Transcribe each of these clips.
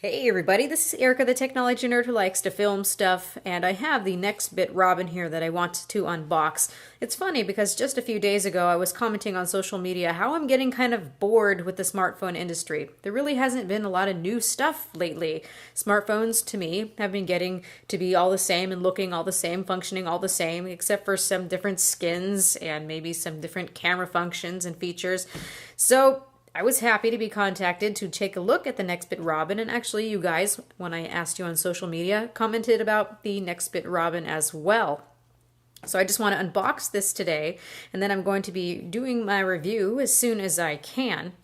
Hey everybody, this is Erica, the technology nerd who likes to film stuff, and I have the Nexbit Robin here that I want to unbox. It's funny because just a few days ago I was commenting on social media how I'm getting kind of bored with the smartphone industry. There really hasn't been a lot of new stuff lately. Smartphones, to me, have been getting to be all the same and looking all the same, functioning all the same, except for some different skins and maybe some different camera functions and features. So I was happy to be contacted to take a look at the Nexbit Robin, and actually you guys, when I asked you on social media, commented about the Nexbit Robin as well. So I just want to unbox this today, and then I'm going to be doing my review as soon as I can.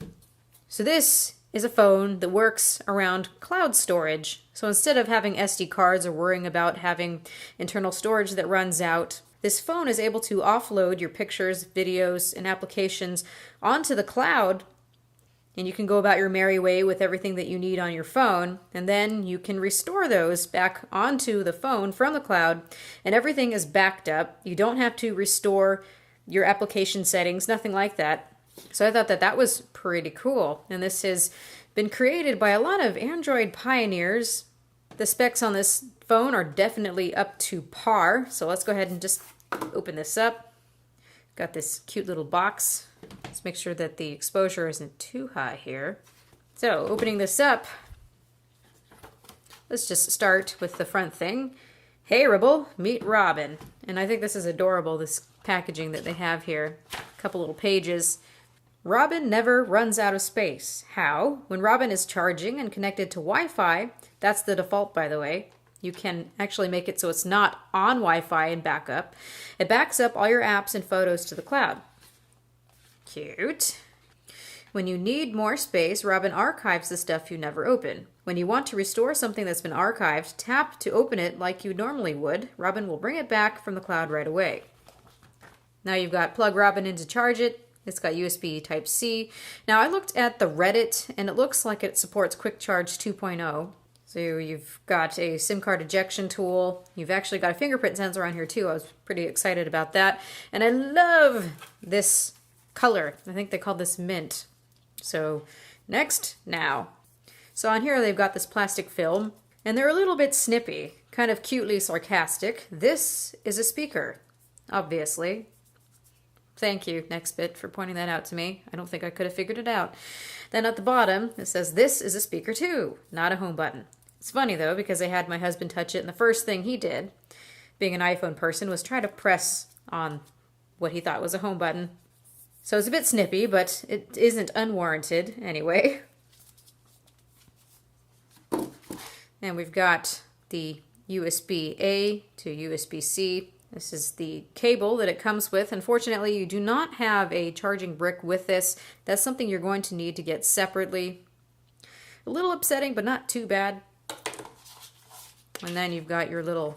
So this is a phone that works around cloud storage. So instead of having SD cards or worrying about having internal storage that runs out, this phone is able to offload your pictures, videos, and applications onto the cloud, and you can go about your merry way with everything that you need on your phone, and then you can restore those back onto the phone from the cloud, and everything is backed up. You don't have to restore your application settings, nothing like that. So I thought that that was pretty cool, and this has been created by a lot of Android pioneers. The specs on this phone are definitely up to par, so let's go ahead and just open this up. Got this cute little box. Let's make sure that the exposure isn't too high here. So, opening this up, let's just start with the front thing. Hey Ribble, meet Robin. And I think this is adorable, this packaging that they have here. A couple little pages. Robin never runs out of space. How? When Robin is charging and connected to Wi-Fi, that's the default by the way. You can actually make it so it's not on Wi-Fi and backup. It backs up all your apps and photos to the cloud. Cute. When you need more space, Robin archives the stuff you never open. When you want to restore something that's been archived, tap to open it like you normally would. Robin will bring it back from the cloud right away. Now you've got plug Robin in to charge it. It's got USB Type-C. Now I looked at the Reddit and it looks like it supports Quick Charge 2.0. So you've got a SIM card ejection tool. You've actually got a fingerprint sensor on here too. I was pretty excited about that. And I love this color. I think they called this mint. So next, now. So on here they've got this plastic film and they're a little bit snippy, kind of cutely sarcastic. This is a speaker, obviously. Thank you, Nexbit, for pointing that out to me. I don't think I could have figured it out. Then at the bottom, it says, this is a speaker too, not a home button. It's funny though, because I had my husband touch it, and the first thing he did, being an iPhone person, was try to press on what he thought was a home button. So it's a bit snippy, but it isn't unwarranted anyway. And we've got the USB-A to USB-C. This is the cable that it comes with. Unfortunately, you do not have a charging brick with this. That's something you're going to need to get separately. A little upsetting, but not too bad. And then you've got your little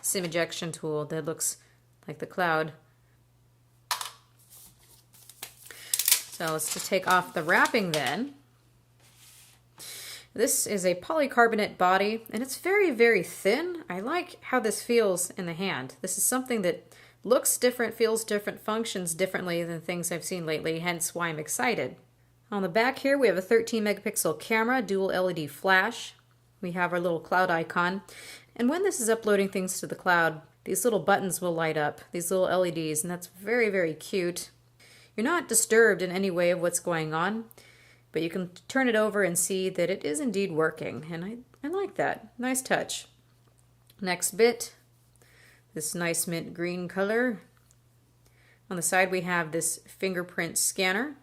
SIM ejection tool that looks like the cloud. So let's just take off the wrapping then. This is a polycarbonate body, and it's very, very thin. I like how this feels in the hand. This is something that looks different, feels different, functions differently than things I've seen lately, hence why I'm excited. On the back here, we have a 13 megapixel camera, dual LED flash. We have our little cloud icon. And when this is uploading things to the cloud, these little buttons will light up, these little LEDs, and that's very, very cute. You're not disturbed in any way of what's going on, but you can turn it over and see that it is indeed working, and I like that. Nice touch. Nexbit, this nice mint green color. On the side we have this fingerprint scanner,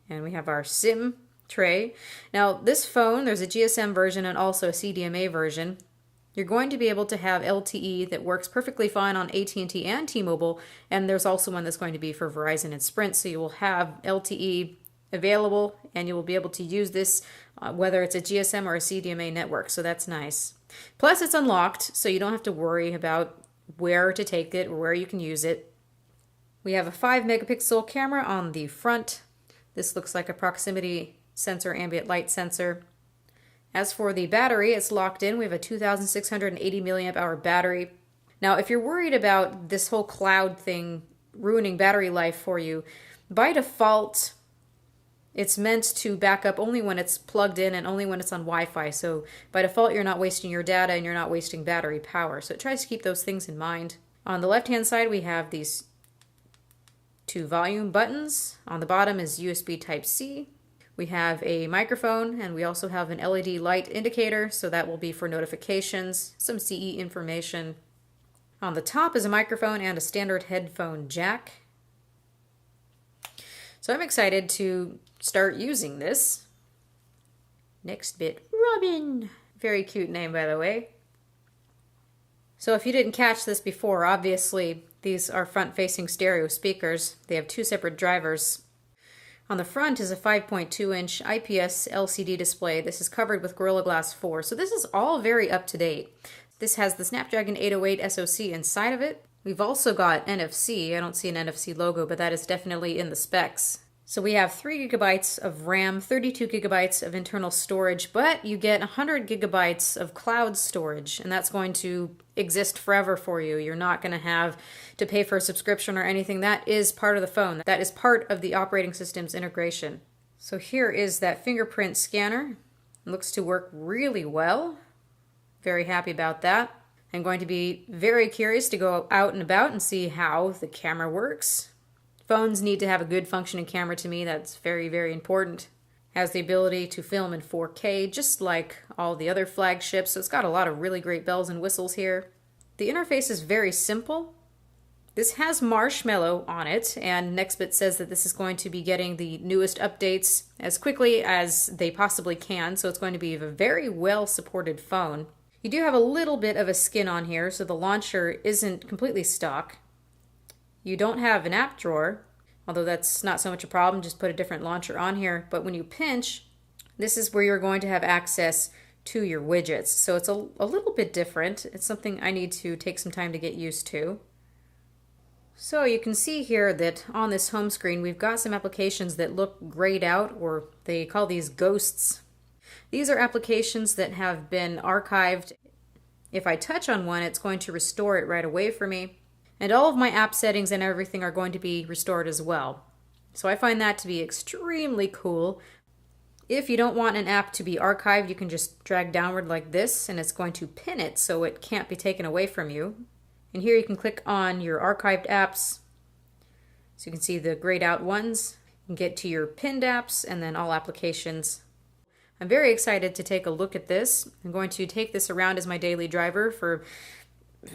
and we have our SIM tray. Now this phone, there's a GSM version and also a CDMA version. You're going to be able to have LTE that works perfectly fine on AT&T and T-Mobile, and there's also one that's going to be for Verizon and Sprint, so you will have LTE available and you will be able to use this whether it's a GSM or a CDMA network, so that's nice. Plus it's unlocked, so you don't have to worry about where to take it or where you can use it. We have a 5 megapixel camera on the front. This looks like a proximity sensor, ambient light sensor. As for the battery, it's locked in. We have a 2,680 milliamp hour battery. Now, if you're worried about this whole cloud thing ruining battery life for you, by default, It's meant to back up only when it's plugged in and only when it's on Wi-Fi. So by default, you're not wasting your data and you're not wasting battery power. So it tries to keep those things in mind. On the left-hand side, we have these two volume buttons. On the bottom is USB Type-C. We have a microphone, and we also have an LED light indicator, so that will be for notifications, some CE information. On the top is a microphone and a standard headphone jack. So I'm excited to start using this. Nexbit Robin. Very cute name, by the way. So if you didn't catch this before, obviously these are front-facing stereo speakers. They have two separate drivers. On the front is a 5.2-inch IPS LCD display. This is covered with Gorilla Glass 4, so this is all very up-to-date. This has the Snapdragon 808 SoC inside of it. We've also got NFC. I don't see an NFC logo, but that is definitely in the specs. So we have 3 gigabytes of RAM, 32 gigabytes of internal storage, but you get 100 gigabytes of cloud storage, and that's going to exist forever for you. You're not going to have to pay for a subscription or anything. That is part of the phone. That is part of the operating system's integration. So here is that fingerprint scanner. It looks to work really well. Very happy about that. I'm going to be very curious to go out and about and see how the camera works. Phones need to have a good functioning camera to me. That's very, very important. Has the ability to film in 4K, just like all the other flagships. So it's got a lot of really great bells and whistles here. The interface is very simple. This has Marshmallow on it, and Nexbit says that this is going to be getting the newest updates as quickly as they possibly can. So it's going to be a very well supported phone. You do have a little bit of a skin on here, so the launcher isn't completely stock. You don't have an app drawer, although that's not so much a problem, just put a different launcher on here. But when you pinch, this is where you're going to have access to your widgets. So it's a little bit different. It's something I need to take some time to get used to. So you can see here that on this home screen, we've got some applications that look grayed out, or they call these ghosts. These are applications that have been archived. If I touch on one, it's going to restore it right away for me. And all of my app settings and everything are going to be restored as well. So I find that to be extremely cool. If you don't want an app to be archived, you can just drag downward like this, and it's going to pin it so it can't be taken away from you. And here you can click on your archived apps. So you can see the grayed out ones. You can get to your pinned apps and then all applications. I'm very excited to take a look at this. I'm going to take this around as my daily driver for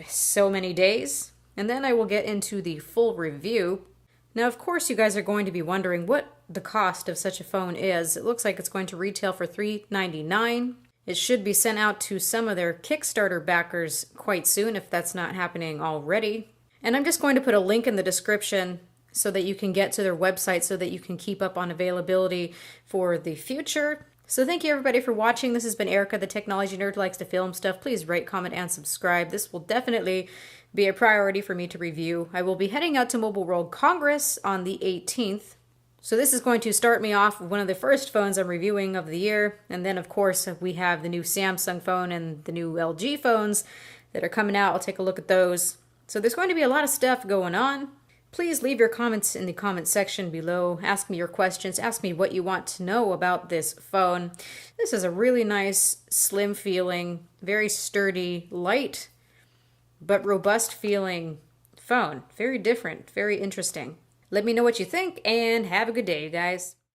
so many days. And then I will get into the full review. Now, of course, you guys are going to be wondering what the cost of such a phone is. It looks like it's going to retail for $399. It should be sent out to some of their Kickstarter backers quite soon, if that's not happening already. And I'm just going to put a link in the description so that you can get to their website so that you can keep up on availability for the future. So thank you everybody for watching. This has been Erica, the technology nerd who likes to film stuff. Please rate, comment, and subscribe. This will definitely be a priority for me to review. I will be heading out to Mobile World Congress on the 18th. So this is going to start me off with one of the first phones I'm reviewing of the year. And then of course we have the new Samsung phone and the new LG phones that are coming out. I'll take a look at those. So there's going to be a lot of stuff going on. Please leave your comments in the comment section below. Ask me your questions. Ask me what you want to know about this phone. This is a really nice, slim feeling, very sturdy, light, but robust feeling phone. Very different, very interesting. Let me know what you think, and have a good day, you guys.